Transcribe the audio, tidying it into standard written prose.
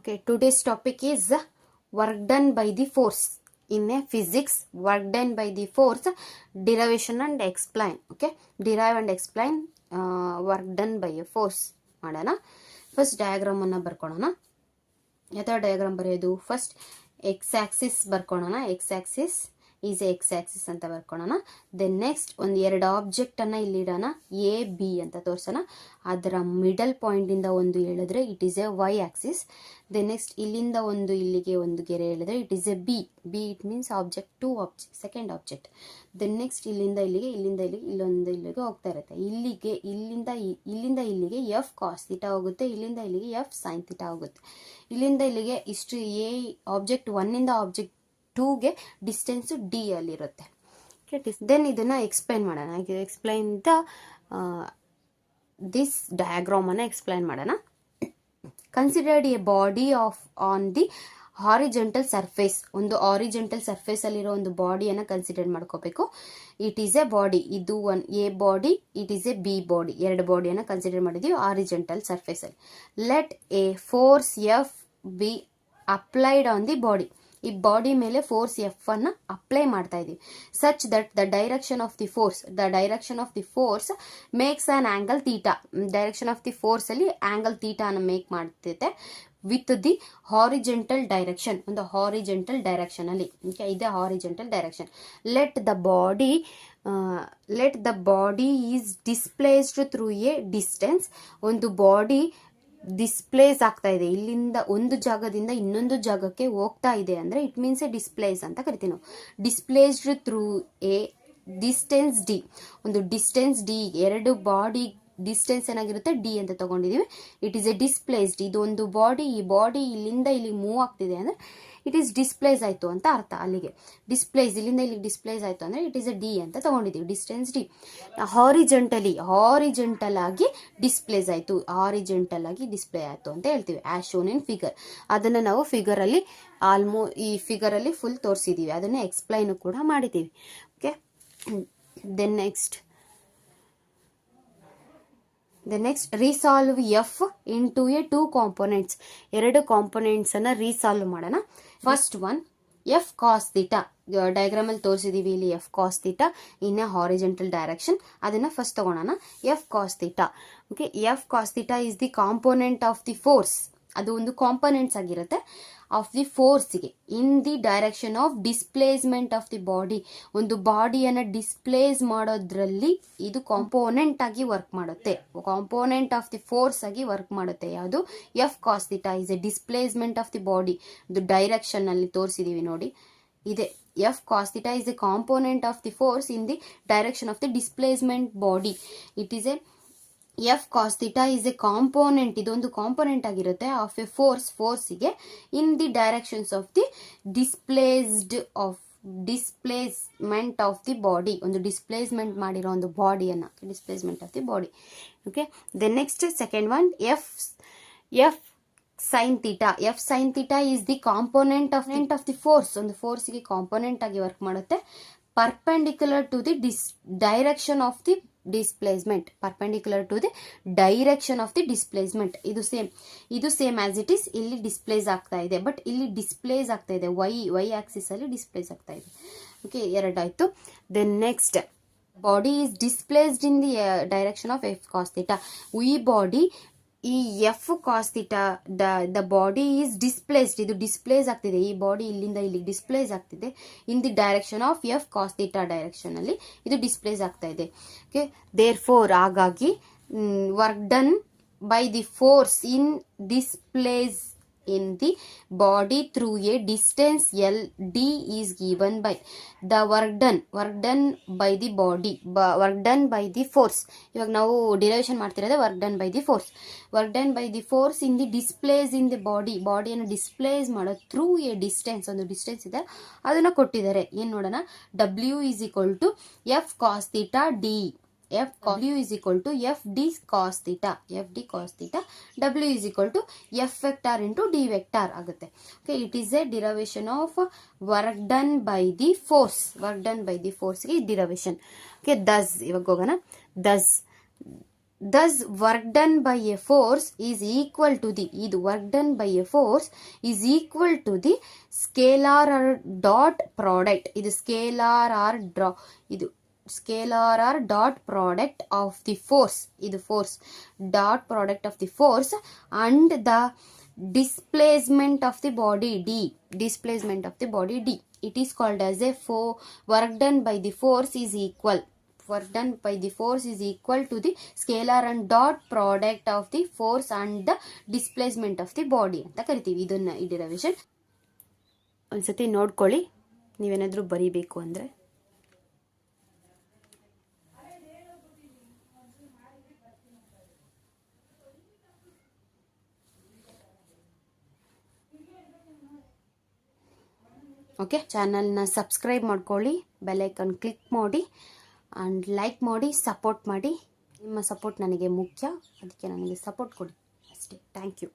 Okay, today's topic is work done by the force. In a physics, work done by the force, derivation and explain. Okay, derive and explain work done by a force ಮಾಡೋಣ. First diagram ಅನ್ನ ಬರ್ಕೊಳ್ಳೋಣ. ಯಾವ diagram ಬರೆಯೋದು? First X axis ಬರ್ಕೊಳ್ಳೋಣ. X axis is X axis ಅಂತ ಬರ್ಕೊಳ್ಳೋಣ. Then next ಒಂದು ಎರಡು ಆಬ್ಜೆಕ್ಟ್ ಅನ್ನ ಇಲ್ಲಿ ಇಡೋಣ. ಎ ಬಿ ಅಂತ ತೋರ್ಸೋಣ. ಅದರ ಮಿಡಲ್ ಪಾಯಿಂಟ್ ಇಂದ ಒಂದು ಹೇಳಿದ್ರೆ it is a y axis. Then next ಇಲ್ಲಿಂದ ಒಂದು ಇಲ್ಲಿಗೆ ಒಂದು ಗೆರೆ ಹೇಳಿದ್ರೆ it is A B. It means object to object, second object. Then next ಇಲ್ಲಿಂದ ಇಲ್ಲಿಗೆ ಇಲ್ಲೊಂದು ಇಲ್ಲಿಗೆ ಹೋಗ್ತಾ ಇರುತ್ತೆ. ಇಲ್ಲಿಂದ ಇಲ್ಲಿಗೆ ಎಫ್ ಕಾಸ್ ಥೀಟಾ ಹೋಗುತ್ತೆ. ಇಲ್ಲಿಂದ ಇಲ್ಲಿಗೆ ಎಫ್ ಸೈನ್ ಥೀಟಾ ಹೋಗುತ್ತೆ. ಇಲ್ಲಿಂದ ಇಲ್ಲಿಗೆ ಇಷ್ಟು ಎ ಆಬ್ಜೆಕ್ಟ್ ಒನ್ ಇಂದ ಆಬ್ಜೆಕ್ಟ್ ಟೂಗೆ ಡಿಸ್ಟೆನ್ಸ್ ಡಿ ಅಲ್ಲಿರುತ್ತೆ. ದೆನ್ ಇದನ್ನ ಎಕ್ಸ್ಪ್ಲೈನ್ ಮಾಡೋಣ. ಎಕ್ಸ್ಪ್ಲೈನ್ ದಿಸ್ ಡಯಾಗ್ರಾಮ್ ಅನ್ನ ಎಕ್ಸ್ಪ್ಲೈನ್ ಮಾಡೋಣ. Considered a body on the horizontal surface. ಒಂದು ಹಾರಿಜೆಂಟಲ್ ಸರ್ಫೇಸ್ ಅಲ್ಲಿರೋ ಒಂದು ಬಾಡಿಯನ್ನು ಕನ್ಸಿಡರ್ ಮಾಡ್ಕೋಬೇಕು. It is A body. ಇದು one A body, it is A B body. ಎರಡು ಬಾಡಿಯನ್ನು ಕನ್ಸಿಡರ್ ಮಾಡಿದೀವಿ ಹಾರಿಜೆಂಟಲ್ ಸರ್ಫೇಸ್ ಅಲ್ಲಿ. Let a force F be applied on the body. ಈ ಬಾಡಿ ಮೇಲೆ ಫೋರ್ಸ್ ಎಫ್ ಅನ್ನ ಅಪ್ಲೈ ಮಾಡ್ತಾ ಇದೀವಿ. Such that the direction of the force makes an angle theta. Direction of the force ಅಲ್ಲಿ angle theta ಅನ್ನ make ಮಾಡ್ತೈತೆ with the horizontal direction. ಒಂದು horizontal direction ಅಲ್ಲಿ ಇದೆ horizontal direction. Let the body is displaced through a distance. ಒಂದು body displace ಆಗ್ತಾ ಇದೆ, ಇಲ್ಲಿಂದ ಒಂದು ಜಾಗದಿಂದ ಇನ್ನೊಂದು ಜಾಗಕ್ಕೆ ಹೋಗ್ತಾ ಇದೆ ಅಂದ್ರೆ ಇಟ್ ಮೀನ್ಸ್ ಎ ಡಿಸ್ಪ್ಲೇಸ್ ಅಂತ ಕರಿತೀವಿ ನಾವು. Displaced through a distance D. ಒಂದು ಡಿಸ್ಟೆನ್ಸ್ ಡಿ, ಎರಡು ಬಾಡಿ ಡಿಸ್ಟೆನ್ಸ್ ಏನಾಗಿರುತ್ತೆ ಡಿ ಅಂತ ತಗೊಂಡಿದೀವಿ. It is a displaced. ಇದು ಒಂದು ಬಾಡಿ, ಈ ಬಾಡಿ ಇಲ್ಲಿಂದ ಇಲ್ಲಿ ಮೂವ್ ಆಗ್ತಿದೆ ಅಂದ್ರೆ ಇಟ್ ಈಸ್ ಡಿಸ್ಪ್ಲೇಸ್ ಆಯ್ತು ಅಂತ ಅರ್ಥ. ಅಲ್ಲಿಗೆ ಡಿಸ್ಪ್ಲೇಸ್, ಇಲ್ಲಿಂದ ಇಲ್ಲಿಗೆ ಡಿಸ್ಪ್ಲೇಸ್ ಆಯ್ತು ಅಂದ್ರೆ ಇಟ್ ಈಸ್ ಎ ಡಿ ಅಂತ ತಗೊಂಡಿದೀವಿ. Distance D. ಹಾರಿಜೆಂಟಲ್ ಆಗಿ ಡಿಸ್ಪ್ಲೇಸ್ ಆಯ್ತು, ಹಾರಿಜೆಂಟಲ್ ಆಗಿ ಡಿಸ್ಪ್ಲೇ ಆಯ್ತು ಅಂತ ಹೇಳ್ತೀವಿ. As shown in figure. ಅದನ್ನ ನಾವು ಫಿಗರ್ ಅಲ್ಲಿ ಈ ಫಿಗರ್ ಅಲ್ಲಿ ಫುಲ್ ತೋರಿಸಿದೀವಿ. ಅದನ್ನ ಎಕ್ಸ್ಪ್ಲೈನ್ ಕೂಡ ಮಾಡಿದೀವಿ. Okay, then next resolve F into a two components. ಎರಡು ಕಾಂಪೋನೆಂಟ್ಸ್ ಅನ್ನ ರೀಸಾಲ್ವ್ ಮಾಡೋಣ. First one F cos theta. Diagram ಅಲ್ಲಿ ತೋರಿಸಿದೀವಿ ಇಲ್ಲಿ F cos theta in a horizontal direction. ಅದನ್ನ ಫಸ್ಟ್ ತಗೋಣ. F cos theta. Okay, F cos theta is the component of the force. ಅದು ಒಂದು ಕಾಂಪೋನೆಂಟ್ಸ್ ಆಗಿರುತ್ತೆ ಆಫ್ ದಿ ಫೋರ್ಸ್ಗೆ in the direction of displacement of the body. ಒಂದು ಬಾಡಿಯನ್ನ displace ಮಾಡೋದ್ರಲ್ಲಿ ಇದು ಕಾಂಪೋನೆಂಟ್ ಆಗಿ ವರ್ಕ್ ಮಾಡುತ್ತೆ. ಕಾಂಪೋನೆಂಟ್ ಆಫ್ ದಿ ಫೋರ್ಸ್ ಆಗಿ ವರ್ಕ್ ಮಾಡುತ್ತೆ. ಯಾವುದು? F cos theta is a displacement of the body. ಇದು ಡೈರೆಕ್ಷನ್ ಅಲ್ಲಿ ತೋರಿಸಿದೀವಿ ನೋಡಿ, ಇದೆ. F cos theta is a component of the force in the direction of the displacement body. It is a F cos theta is a component. ಇದೊಂದು component ಆಗಿರುತ್ತೆ of a ಫೋರ್ಸ್ಗೆ in the directions of the displacement of the body. ಒಂದು displacement ಮಾಡಿರೋ ಒಂದು ಬಾಡಿಯನ್ನ, displacement of the body. Okay, then next second one F sine theta. F sine theta is the component of the force. ಒಂದು ಫೋರ್ಸ್ಗೆ component ಆಗಿ work ಮಾಡುತ್ತೆ. Perpendicular to the direction of the displacement. Perpendicular to the direction of the displacement. ಇದು same as it is. ಇಲ್ಲಿ displace ಆಗ್ತಾ ಇದೆ, but ಇಲ್ಲಿ displace ಆಗ್ತಾ ಇದೆ ವೈ ಆಕ್ಸಿಸ್ ಅಲ್ಲಿ ಡಿಸ್ಪ್ಲೇಸ್ ಆಗ್ತಾ ಇದೆ. ಓಕೆ, ಎರಡಾಯ್ತು. Then next body is displaced in the direction of F cos theta. ಈ ಬಾಡಿ, ಈ F cos theta, the body is displaced. ಇದು ಡಿಸ್ಪ್ಲೇಸ್ ಆಗ್ತಿದೆ, ಈ ಬಾಡಿ ಇಲ್ಲಿಂದ ಇಲ್ಲಿಗೆ ಡಿಸ್ಪ್ಲೇಸ್ ಆಗ್ತಿದೆ in the direction of F cos theta direction ಅಲ್ಲಿ ಇದು ಡಿಸ್ಪ್ಲೇಸ್ ಆಗ್ತಾ ಇದೆ. ಓಕೆ, ದೇರ್ ಫೋರ್ ಹಾಗಾಗಿ work done by the force in displace in the body through a distance L D is given by the work done by the body, work done by the force. ಇವಾಗ ನಾವು derivation ಮಾಡ್ತಿರೋದೇ work done by the force in the displace in the ಬಾಡಿಯನ್ನು displace ಮಾಡೋ through a distance. ಒಂದು distance ಇದೆ, ಅದನ್ನ ಕೊಟ್ಟಿದ್ದಾರೆ. ಏನ್ ನೋಡೋಣ? W is equal to F cos theta D. W is equal to FD cos theta. W is equal to F vector into D vector ಆಗುತ್ತೆ. Okay, it is a derivation of work done by the force. ಗೆ derivation. Okay, thus ಇವಾಗ ಹೋಗೋಣ. thus work done by a force is equal to the, ಇದು work done by a force is equal to the scalar or dot product, ಇದು scalar or ಇದು scalar or dot product of the force, ಇದು force dot product of the force and the displacement of the body d, displacement of the body d. It is called as a work done by the force is equal, work done by the force is equal to the scalar and dot product of the force and the displacement of the body ಅಂತ ಕರಿತೀವಿ. ಇದನ್ನ ಈ derivation ಒಂದ್ಸತಿ ನೋಡ್ಕೊಳ್ಳಿ ನೀವೇನಾದರೂ ಬರೀಬೇಕು ಅಂದರೆ. Okay, ಚಾನಲ್ನ ಸಬ್ಸ್ಕ್ರೈಬ್ ಮಾಡ್ಕೊಳ್ಳಿ, ಬೆಲ್ಲೈಕನ್ ಕ್ಲಿಕ್ ಮಾಡಿ ಆ್ಯಂಡ್ ಲೈಕ್ ಮಾಡಿ, ಸಪೋರ್ಟ್ ಮಾಡಿ. ನಿಮ್ಮ ಸಪೋರ್ಟ್ ನನಗೆ ಮುಖ್ಯ, ಅದಕ್ಕೆ ನನಗೆ ಸಪೋರ್ಟ್ ಕೊಡಿ ಅಷ್ಟೇ. Thank you.